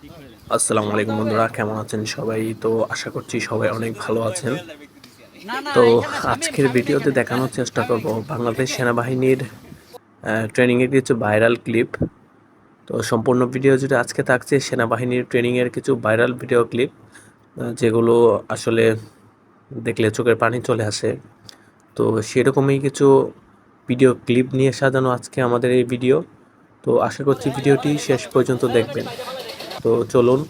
আসসালামু আলাইকুম বন্ধুরা, কেমন আছেন সবাই? তো আশা করছি সবাই অনেক ভালো আছেন। না না তো এখানে থামেন আজকের থামেন ভিডিওতে এখানে দেখানোর থামেন চেষ্টা থামেন করব বাংলাদেশ সেনাবাহিনীর ট্রেনিংয়ের কিছু ভাইরাল ক্লিপ। তো সম্পূর্ণ ভিডিও জুড়ে আজকে থাকছে সেনাবাহিনীর ট্রেনিংয়ের কিছু ভাইরাল ভিডিও ক্লিপ, যেগুলো আসলে দেখলে চোখের পানি চলে আসে। তো সেরকমই কিছু ভিডিও ক্লিপ নিয়ে সাজানো আজকে আমাদের এই ভিডিও। তো আশা করছি ভিডিওটি শেষ পর্যন্ত দেখবেন। তো চলুন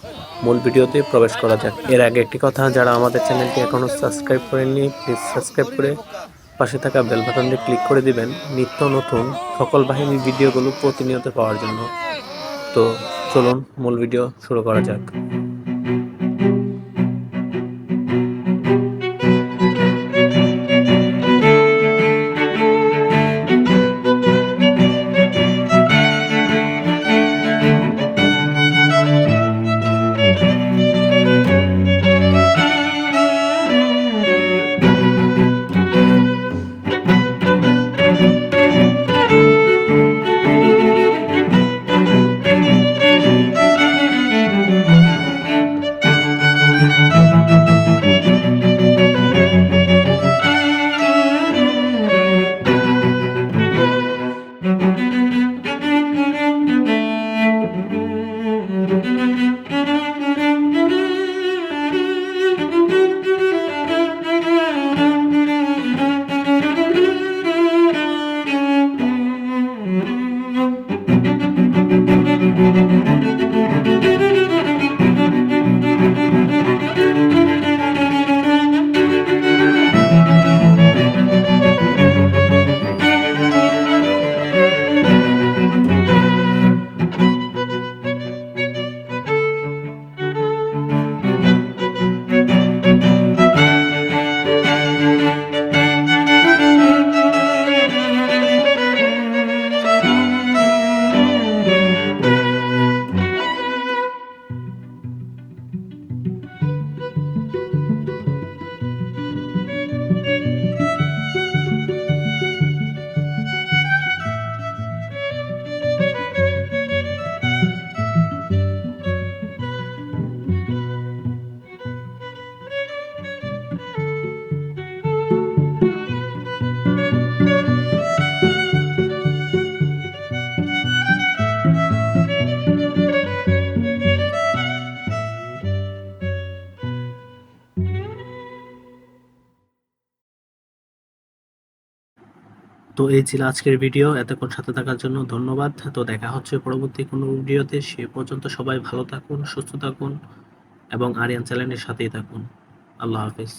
মূল ভিডিওতে প্রবেশ করা যাক। এর আগে একটি কথা, যারা আমাদের চ্যানেলটি এখনও সাবস্ক্রাইব করেননি প্লিজ সাবস্ক্রাইব করে পাশে থাকা বেল বাটনটি ক্লিক করে দিবেন নিত্য নতুন সকল বাহিনীর ভিডিওগুলো প্রতিনিয়ত পাওয়ার জন্য। তো চলুন মূল ভিডিও শুরু করা যাক। তো এই ছিল আজকের ভিডিও। এতক্ষণ সাথে থাকার জন্য ধন্যবাদ। তো দেখা হচ্ছে পরবর্তী কোনো ভিডিওতে। সে পর্যন্ত সবাই ভালো থাকুন, সুস্থ থাকুন এবং আরিয়ান চ্যানেলের সাথেই থাকুন। আল্লাহ হাফেজ।